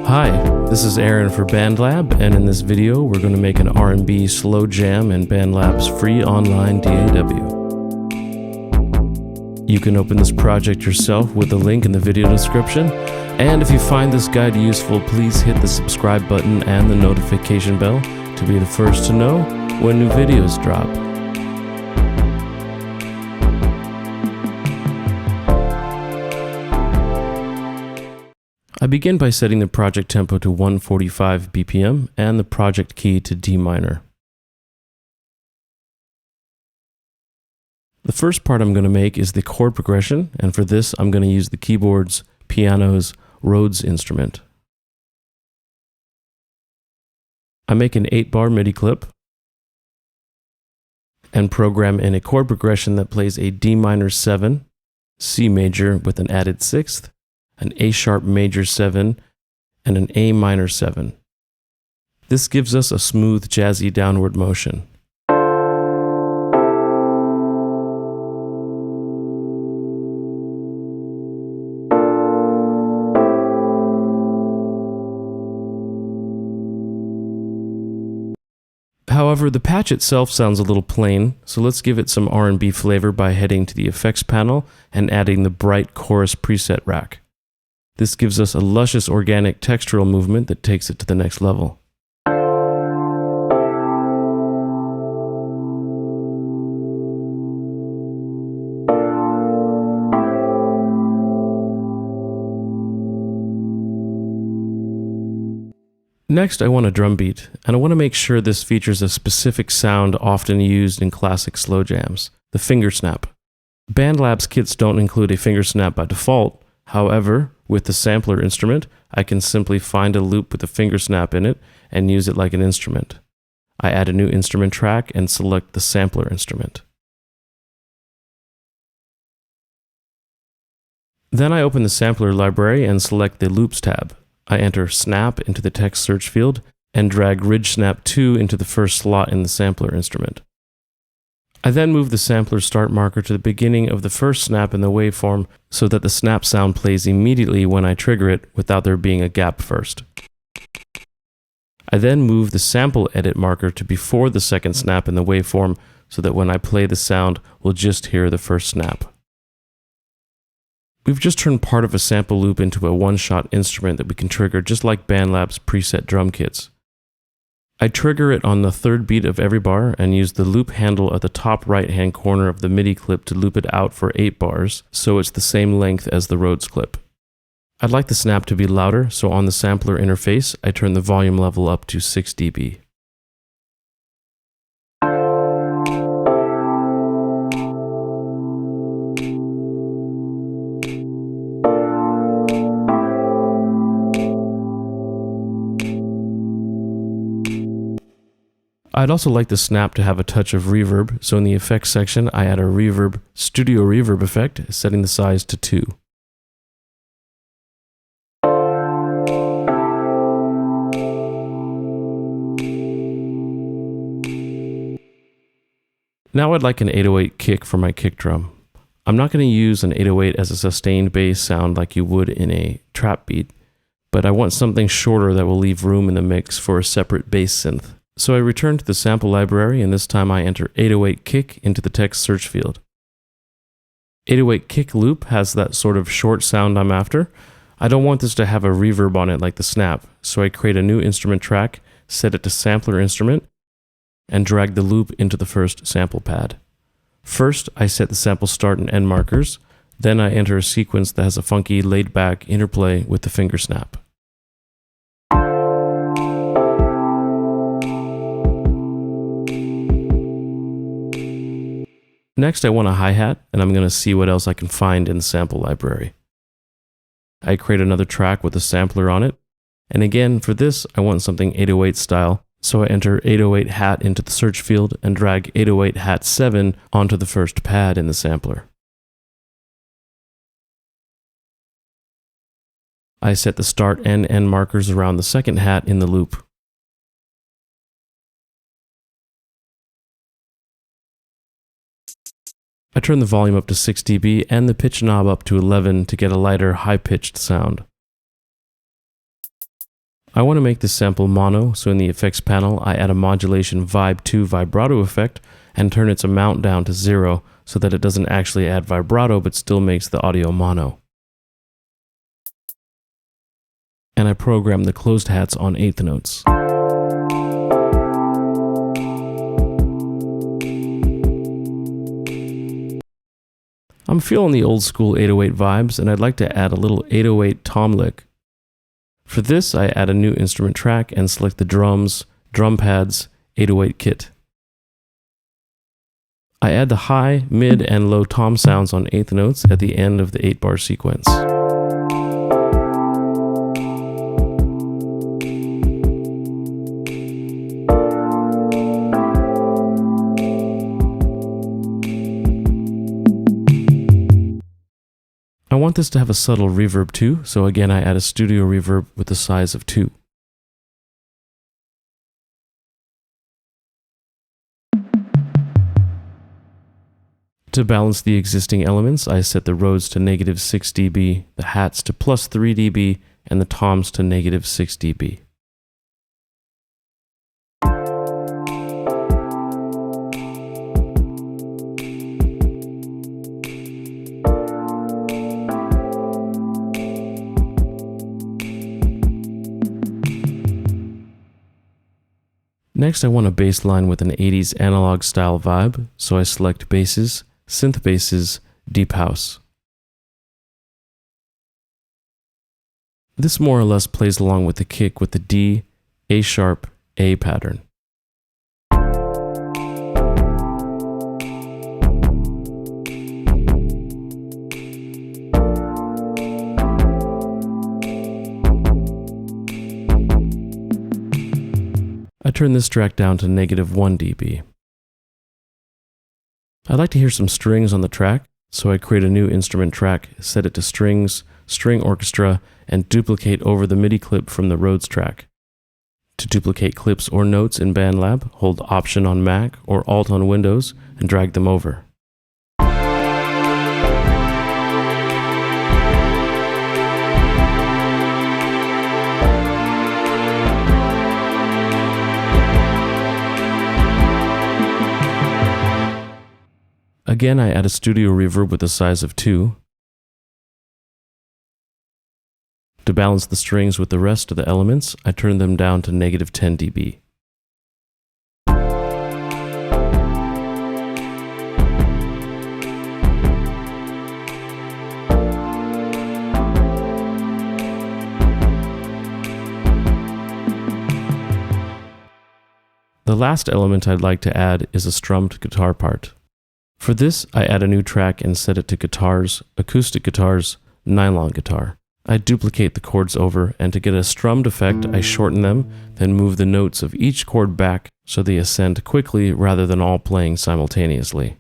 Hi, this is Aaron for BandLab, and in this video we're going to make an R&B Slow Jam in BandLab's free online DAW. You can open this project yourself with the link in the video description, and if you find this guide useful, please hit the subscribe button and the notification bell to be the first to know when new videos drop. I begin by setting the project tempo to 145 BPM and the project key to D minor. The first part I'm going to make is the chord progression, and for this I'm going to use the keyboard's, piano's, Rhodes instrument. I make an 8-bar MIDI clip and program in a chord progression that plays a D minor 7, C major with an added 6th, an A sharp major 7, and an A minor 7. This gives us a smooth, jazzy downward motion. However, the patch itself sounds a little plain, so let's give it some R&B flavor by heading to the effects panel and adding the bright chorus preset rack. This gives us a luscious organic textural movement that takes it to the next level. Next, I want a drum beat, and I want to make sure this features a specific sound often used in classic slow jams, the finger snap. BandLab's kits don't include a finger snap by default. However, with the sampler instrument, I can simply find a loop with a finger snap in it and use it like an instrument. I add a new instrument track and select the sampler instrument. Then I open the sampler library and select the Loops tab. I enter Snap into the text search field and drag Ridge Snap 2 into the first slot in the sampler instrument. I then move the sampler start marker to the beginning of the first snap in the waveform so that the snap sound plays immediately when I trigger it without there being a gap first. I then move the sample edit marker to before the second snap in the waveform so that when I play the sound, we'll just hear the first snap. We've just turned part of a sample loop into a one-shot instrument that we can trigger just like BandLab's preset drum kits. I trigger it on the third beat of every bar and use the loop handle at the top right-hand corner of the MIDI clip to loop it out for 8 bars, so it's the same length as the Rhodes clip. I'd like the snap to be louder, so on the sampler interface, I turn the volume level up to 6 dB. I'd also like the snap to have a touch of reverb, so in the effects section I add a reverb, studio reverb effect, setting the size to 2. Now I'd like an 808 kick for my kick drum. I'm not going to use an 808 as a sustained bass sound like you would in a trap beat, but I want something shorter that will leave room in the mix for a separate bass synth. So I return to the sample library, and this time I enter 808 kick into the text search field. 808 kick loop has that sort of short sound I'm after. I don't want this to have a reverb on it like the snap, so I create a new instrument track, set it to sampler instrument, and drag the loop into the first sample pad. First, I set the sample start and end markers, then I enter a sequence that has a funky laid-back interplay with the finger snap. Next, I want a hi-hat, and I'm going to see what else I can find in the sample library. I create another track with a sampler on it, and again, for this, I want something 808 style, so I enter 808 hat into the search field and drag 808 hat 7 onto the first pad in the sampler. I set the start and end markers around the second hat in the loop. I turn the volume up to 6 dB and the pitch knob up to 11 to get a lighter, high-pitched sound. I want to make this sample mono, so in the effects panel, I add a modulation Vibe 2 vibrato effect and turn its amount down to 0 so that it doesn't actually add vibrato but still makes the audio mono. And I program the closed hats on eighth notes. I'm feeling the old school 808 vibes, and I'd like to add a little 808 tom lick. For this, I add a new instrument track and select the drums, drum pads, 808 kit. I add the high, mid, and low tom sounds on eighth notes at the end of the 8-bar sequence. I want this to have a subtle reverb too, so again I add a studio reverb with the size of 2. To balance the existing elements, I set the Rhodes to -6 dB, the hats to +3 dB, and the toms to -6 dB. Next, I want a bass line with an 80s analog style vibe, so I select basses, synth basses, deep house. This more or less plays along with the kick with the D, A sharp, A pattern. I turn this track down to -1 dB. I'd like to hear some strings on the track, so I create a new instrument track, set it to strings, string orchestra, and duplicate over the MIDI clip from the Rhodes track. To duplicate clips or notes in BandLab, hold Option on Mac or Alt on Windows and drag them over. Again, I add a studio reverb with the size of 2. To balance the strings with the rest of the elements, I turn them down to -10 dB. The last element I'd like to add is a strummed guitar part. For this, I add a new track and set it to guitars, acoustic guitars, nylon guitar. I duplicate the chords over, and to get a strummed effect, I shorten them, then move the notes of each chord back so they ascend quickly rather than all playing simultaneously.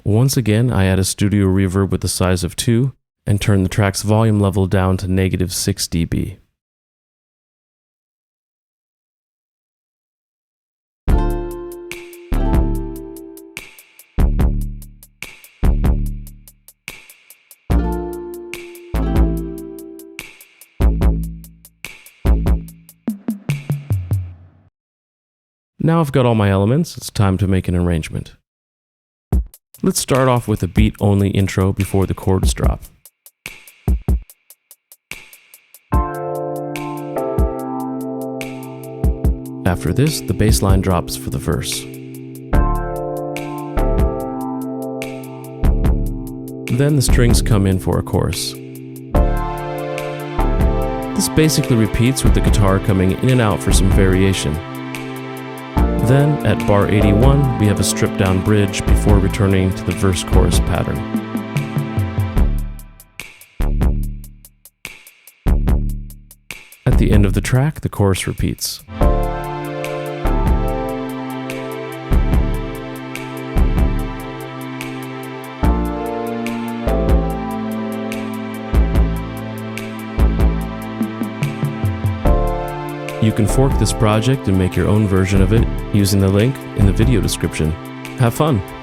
Once again, I add a studio reverb with the size of 2 and turn the track's volume level down to -6 dB. Now I've got all my elements, it's time to make an arrangement. Let's start off with a beat-only intro before the chords drop. After this, the bass line drops for the verse. Then the strings come in for a chorus. This basically repeats with the guitar coming in and out for some variation. Then, at bar 81, we have a stripped-down bridge before returning to the verse-chorus pattern. At the end of the track, the chorus repeats. You can fork this project and make your own version of it using the link in the video description. Have fun!